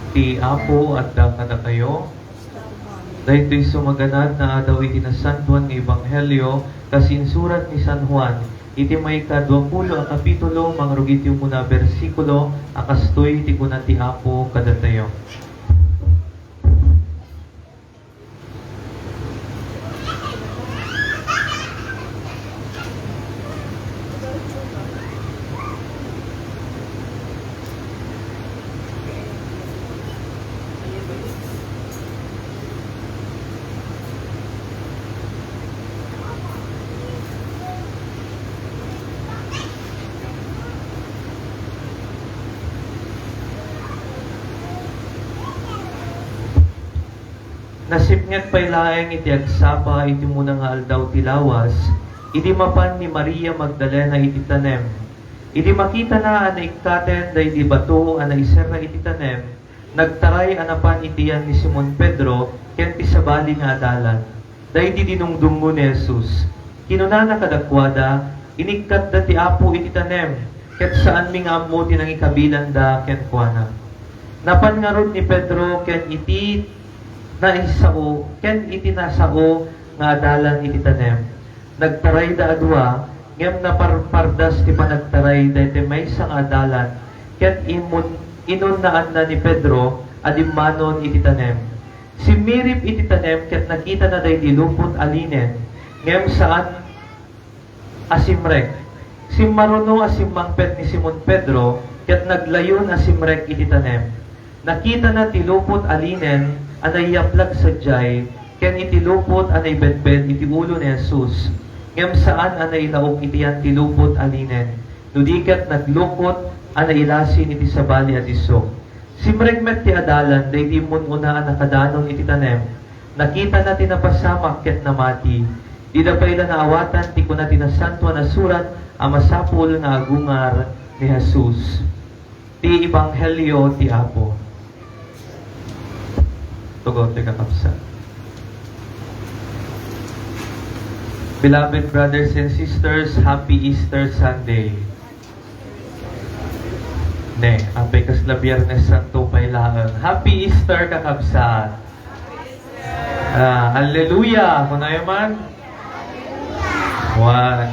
Ti Apo at dakada kayo. Dahil ito'y sumaganad na adaw iti na San Juan ng Ebanghelyo, kasinsurat ni San Juan, iti may ka-20 a kapitulo, mangrugit yung muna versikulo, akastoy iti kuna ti Apo kadatayo. Nasipngat pa'y laeng iti agsapa iti muna nga aldaw tilawas, iti mapan ni Maria Magdalena iti tanem. Iti makita na ana ikkaten day di bato ana iser na iti tanem, nagtaray anapan itiyan ni Simon Pedro ken ti sabali nga adalan. Day di dinungdungo ni Jesus. Kinunana kadakwada, inikkat da ti Apo iti tanem, ket saan mi nga ammo tinang ikabilan da ken kuana. Napan nga rod ni Pedro ken iti na isao, ken iti nasao nga adalan iti tanem. Nagtaray da adwa, ngem na parpardas ti panagtaray dayte maysa nga adalan, ken inunnaan na ni Pedro adimmanon iti tanem. Simirip iti tanem ket nakita na day dilupot alinen, ngem saan asimrek. Simmaruno asimmangpet ni Simon Pedro, ket naglayon asimrek iti tanem. Nakita na tilupot alinen, anay yaplag sadyay, ken iti lupot anay bedbed iti ulo ni Jesus. Ngem saan anay laok itiyan ti lupot alinen. Nudikat naglupot anay ilasin iti sabali at iso. Simregmet ti adalan, day di mununa nakadanon iti tanem. Nakita na tinapasamak ket namati. Di da pa'y naawatan ti kuna tinasanto na surat amasapul na agungar ni Jesus. Ti Ebanghelyo ti Apo. Tugot ti kakapsa. Beloved brothers and sisters, Happy Easter Sunday. Ne, apay kasla Biyernes Santo pay laang. Happy Easter kakapsa. Hallelujah! Kunayo man?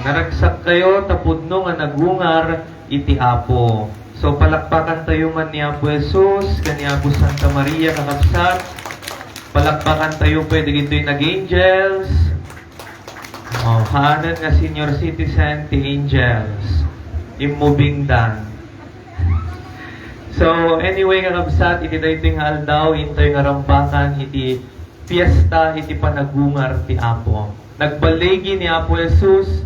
Naragsak kayo tapudno nga nagungar iti Apo. So palakpakan tayo man ni Apo Jesus, kani Apo Santa Maria kakapsat. Palakpakan tayo pwede ito'y nag-angels. Haanan nga senior citizen ti angels. Immoving down. So anyway kakabsat, iti dayo ito'y aldaw, ito'y nga rampakan, iti fiesta, iti panagungar ti Apo. Nagbalegi ni Apo Jesus,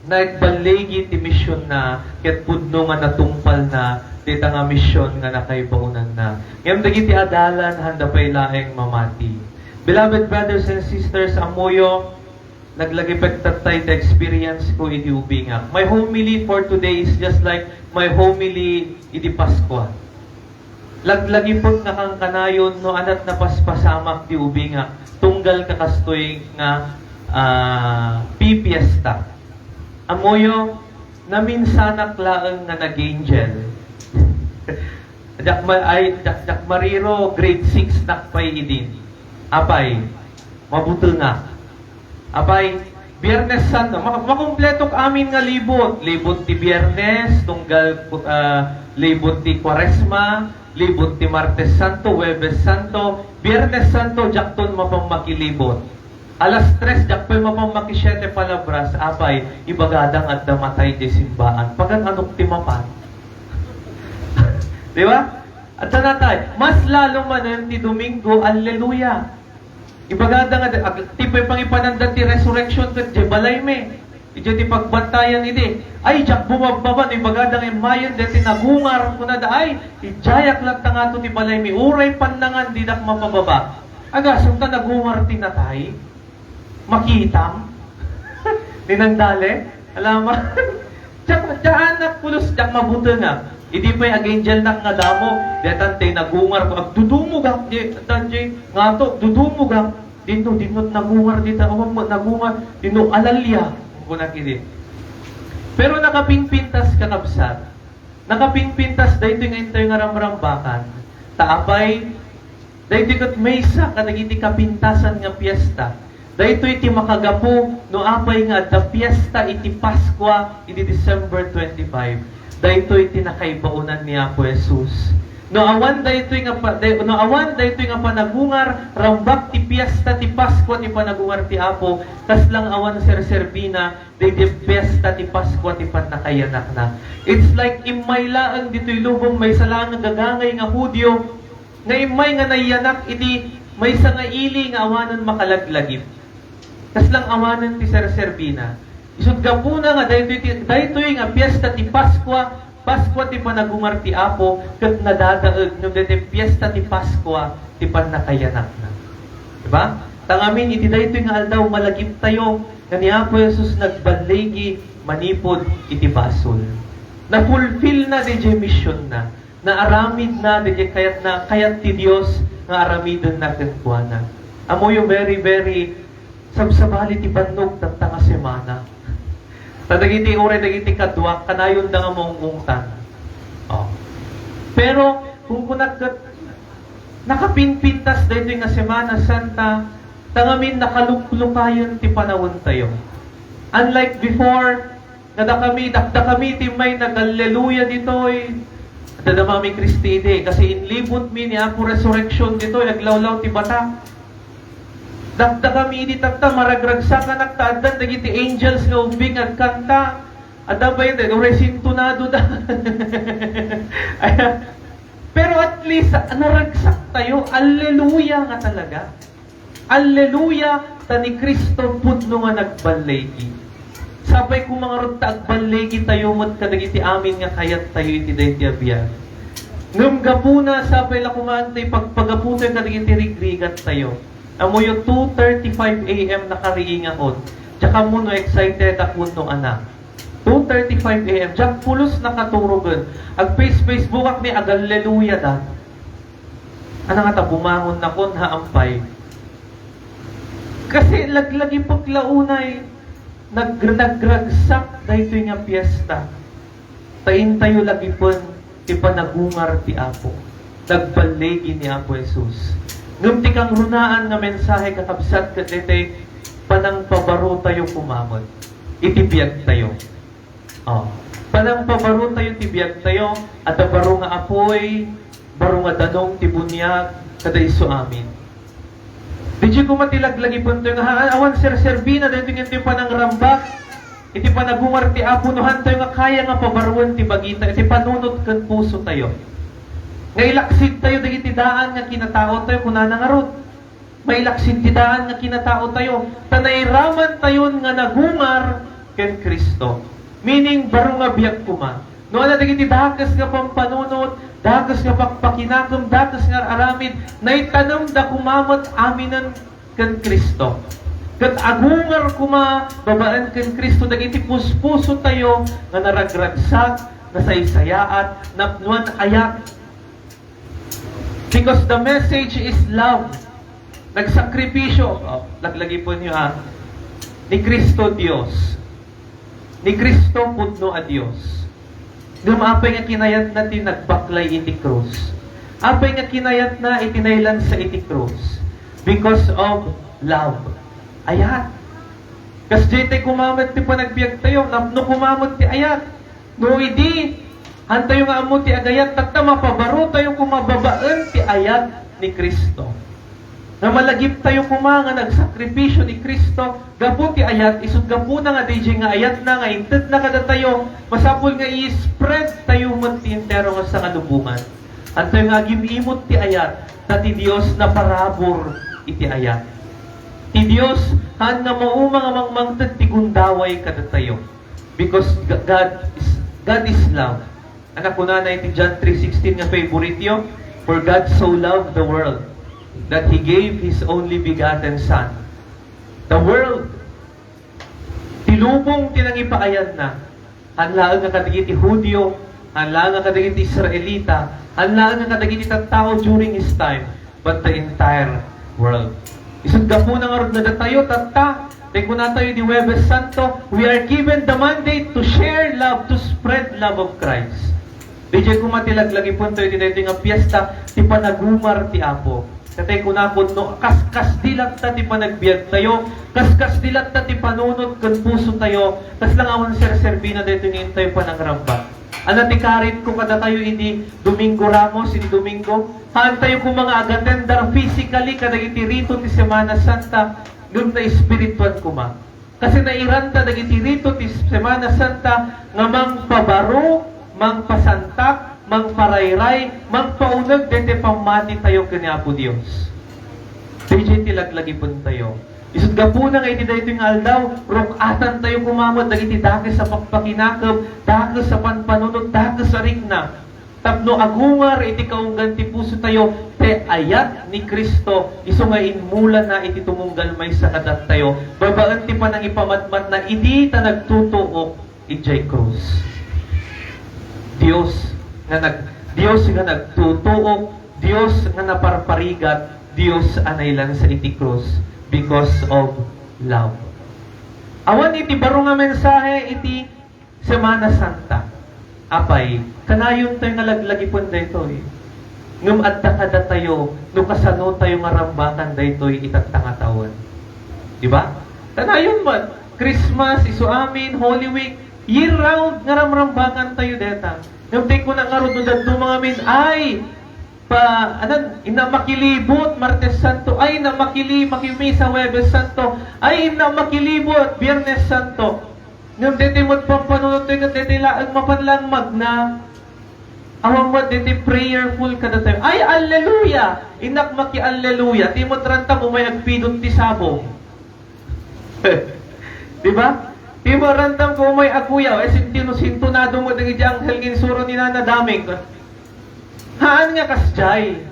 nagbalegi ti misyon na, ket pudno nga natungpal na, dita nga misyon nga nakaibaunan na. Ngayon dagiti adalan, handa pa'y laeng mamati. Beloved brothers and sisters, amoyo, naglagay pagtatay the experience ko iti ubingak. My homily for today is just like my homily iti Pasko. Laglagi po nga kang kanayon, no anat na paspasamak di ubingak, tunggal kakastoy nga pipiesta. Amoyo, naminsanak laeng nga nag-angel. Jak Mariro, grade 6 nakpay idin. Apay, mabutul nga. Apay, Biyernes Santo, makumpletok amin nga libot. Libot ti Biyernes, tunggal libot ti Kwaresma, libot ti Martes Santo, Huwebes Santo, Biyernes Santo, jakton mapamakilibot. Alas 3, jakpay mapamaki 7 palabras, apay, ibagadang at damatay di simbaan. Pagan anok ti mapan. Di ba? At sana tayo, mas lalo man ti Domingo, Alleluia. Ibagada nga, tipay pangipananda ti resurrection kat di balay me. Ito ti pagbantayan iti. Ay, jak bumababa, ibagada nga mayon, deti nagungar ko na da, ay, ijayak lang nga to ti balay me. Uray pandangan, di dak mapababa. Aga, sumta nagungar ti natay. Makitam. Tinandali. Alaman. Diyan na pulos, jak mabuto nga. Hindi pa yung angel nak nga damo, detante nagungar ko, agdudumugak, tanje, nga to, dudumugak, dito nagungar dito, nagungar, dito alalya, kung nakili. Pero nakapingpintas kakabsat, nakapingpintas dahito nga ito yung ramrambakan, taapay, dahito kat maysa kadagiti kapintasan nga piyesta. Dahito iti makagapo no apay nga da piyesta iti Paskwa iti December 25. Dahito iti nakaibaunan ni Apo Jesus. No awan dahito nga panagungar rambak ti piyesta ti Paskwa ti panagungar ti Apo kaslang awan serserbina dahito piyesta ti Paskwa ti panakayanak na. It's like imaylaan dito'y lubong may salang gagangay nga Hudyo nga imay nga nayanak iti may sa nga ili nga awanan makalaglagip. Kaslang awanan ti serserbina. Isud gapuna nga daytoy nga piyesta ti Paskwa ti panagungar ti Apo ket nadadaeg no daytoy piyesta ti Paskwa ti panakayanak na. Diba? Tangamin iti daytoy nga aldaw malagip tayo nga ni Apo Jesus nagbanlegi manipod iti basol. Na fulfill na DJ mission na. Na aramid na DJ kayat ti Dios nga aramidon na kenkuana. Amo yung very sabsabali ti bannog tagtanga semana. Tadagiti oray dagiti kadwa kanayon da nga mong ungtan. Oh. Pero kung nakapinpintas daytoy nga Semana Santa, tangamin nakaluklukayon ti panawon tayo. Unlike before, dakda kami ti may nag-alleluya ditoy. Dadamami Kristi ide kasi inlibot mi ni Apo resurrection ditoy naglawlaw ti bata. Dakda kami iti tagta maragragsak na nagtaaddan dagiti angels nga ubing agkanta. Ada ba yun? Resintunado da. Pero at least naragsak tayo. Alleluia nga talaga. Alleluia ta ni Kristo pudno nga nagbalegi. Sabay kung mga rod ta agbalegi tayo mat kadagiti amin nga kayat tayo iti dayti abyan. Ngam gapuna sabay la kumantay pagpagaputoy kadagiti rigrigat tayo. Amo yung 2:35 AM nakariing ako. Tsaka mo no excited ako no anak. 2:35 AM. Diyak pulos nakaturogan. Ag Facebook ni agaleluya da. Ano nga ta, bumangon na ko na ampay. Kasi laglagi paglaunay, nagragsak dahito nga piyesta. Tayin tayo lagi po, ti panagungar ti Apo. Nagbalegi ni Apo Jesus. Ngam ti kang runaan nga mensahe kakabsat ket iti panang pabaro tayo kumamot. Itibiyag tayo. Oh. Panang pabaro tayo tibiyag tayo at baro nga apoy, baro nga danong ti bunyag kada isu amin. Diji ko matilaglagi punto nga awan serserbina dahito nga iti panang rambak iti panagungar ti Apo nohan tayo nga kaya nga pabaruan ti bagita iti panunot ken puso tayo. Nga ilaksid tayo dagiti daan nga kinatao tayo kunana nga rod. May ilaksid ti daan nga kinatao tayo. Tanairaman tayo nga nagungar ken Kristo. Meaning baro nga biag kuma. No ana dagiti dakas nga pampanunot, dakas nga pagpakinakam, dakas nga aramid, naitanong da kumamot aminan ken Kristo. Ket agungar kuma babaan ken Kristo dagiti puspuso tayo nga naragragsak, nasaysayaat, napnuan ayat. Because the message is love. Nagsakripisyo. Oh, laglagi po niyo ni Kristo Dios. Ni Kristo pudno a Dios. Dumapay nga kinayat na tinagbaklay iti krus. Apay nga kinayat na itinaylan sa iti krus. Because of love. Ayat. Kas jete kumamot ti panagbiag tayo. No kumamot ti ayat. No idi. Antayo nga amo ti agayat, takta mapabaro tayo kumababaan ti ayat ni Kristo. Na malagip tayo nga nagsakripisyo ni Kristo, gapu ti ayat, isud gapu na nga DJ nga ayat na nga, intet na kada tayo, masapul nga i-spread tayo man ti entero nga sa kalubungan. Antayo nga gimimot ti ayat, na ti Dios na parabor iti ayat. Ti Dios, han nga maumang amangmangtad ti gundaway kada tayo. Because God is love. Anak ko na iti John 3:16 nga favorite yo. For God so loved the world that He gave His only begotten Son. The world. Tilubong tinangipaayad na. Hanlaan nga kadagiti Hudyo, hanlaan nga kadagiti Israelita, hanlaan nga kadagiti tao during His time, but the entire world. Isang gapo na nga rin na tayo, tata, dahil kung na tayo di Huwebes Santo, we are given the mandate to share love, to spread love of Christ. DJ kumatilaglagi po tayo dito nga piyesta, ti panagumar ti Apo. Katay ko na po, no, kas dilat ta ti panagbiag tayo, kas dilat ta ti panunod kan puso tayo, kas lang awan ser-serbina dito ngayon tayo panangramba. Ano ti karit ko kada tayo ini Domingo Ramos, ini Domingo, haan tayo kung mga agatendar physically, kada iti rito ti Semana Santa, doon na espiritual kuma. Kasi nairanta dagiti rito ti Semana Santa nga mangpabaro, mangpasantak, mangparayray, mangpaunag dete pamati tayo kanya po Diyos. DJ tilaglagi po tayo. Isud ga po na nga iti dayto yung aldaw, rukatan tayo kumamot, dagiti dakes sa pagpakinakab, dakes sa panpanunod, dakes sa rikna. Tapno agungar iti kaunggan ti puso tayo, te ayat ni Kristo, iso nga inmula na iti tumunggal may sa kadat tayo. Babaan ti pa nang ipamatmat na iti ta nagtutuok ijay krus. Dios nga nagtutuok, Dios nga naparparigat, Dios anaylan sa iti krus because of love. Awan iti baro nga mensahe iti Semana Santa. Apay, kanayon tayo nga laglagi po dayto eh. Ngum adda kada tayo, no kasano tayo nga rambakan dayto itatanga taon. Di ba? Kanayon man, Christmas, isu amin, Holy Week, year round nga rambakan tayo deta. Ngum tayo ko na nga ron dadto mga min, ay, ina makilibot, Martes Santo, ay, ina makimi sa Huwebes Santo, ay, ina makilibot, Biyernes Santo. Ngam diti mo pampanunod tayo nga diti laang mapanlang magna. Awang mo diti prayerful kada tayo. Ay, alleluia! Inak maki-alleluia. Di mo tranta mo may agpidot ti sabong. Diba? Di mo rantam ko may akuyaw. Sintunado mo dagi di anghel ginsuro ni nanadaming. Haan nga kasjay.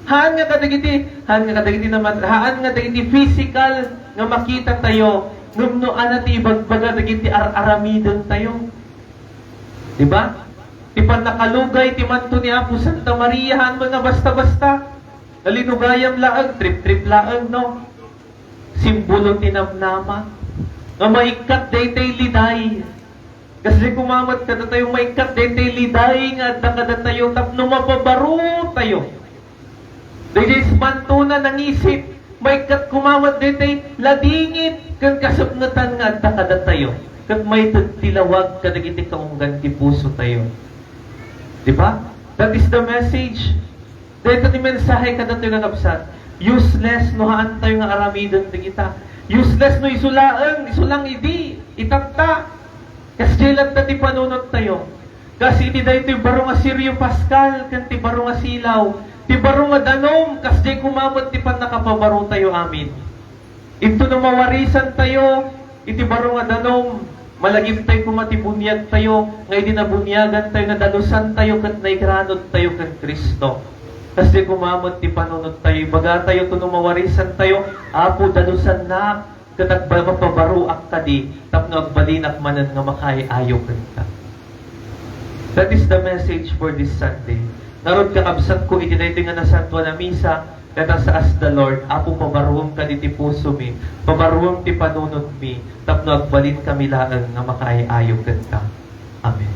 Haan nga kadagiti naman. Haan nga dagiti physical nga makita tayo. Ngumno ti ibagbaga dagiti aramidon tayo. Diba? Ipan nakalugay ti manto ni Apo Santa Maria haan mo nga basta-basta. Nalinugayam laang, trip-trip laang, no? Simbolo tinamnama. Nga maikat daytay liday. Kasi kumamat kada tayo maikat daytay liday nga adda kada tayo tapno mapabaro tayo. Dayjay manto na nangisip maikat kumawat daytay ladingit kan kasapngatan nga adda kada tayo. Kat may tilawag kadagiti kaunggan ti puso tayo. Di ba? That is the message. Dito ni mensahe kada tayo nakapsat. Useless no haan tayo nga aramidon ti kita. Useless no isulang idi, itakta. Kasi jelat na ti panunod tayo. Kasi iti dahito yung baro nga Sirio Pascal, kan ti baro nga silaw, ti baro nga danom, kasi kumamot ti pan nakapabaro tayo amin. Ito na mawarisan tayo, iti baro nga danom, malagim tayo kumatibunyag tayo, nga iti nabunyagan tayo, nadalusan tayo, kat naikranod tayo kan Kristo. Kasi kumamot ti panunod tayo, baga tayo kung mawarisan tayo, Apo dalusan na, katak mapabaro ak kadi, tapno agbalinak manan nga makaiayo kanta. That is the message for this Sunday. Narod kakabsat ko iti daytoy nga nasanto na misa, kata sa as the Lord, Apo pabaruom ka ti puso mi, pabaruom ti panunod mi, tapno agbalin kami laan nga makaiayo kanta. Amen.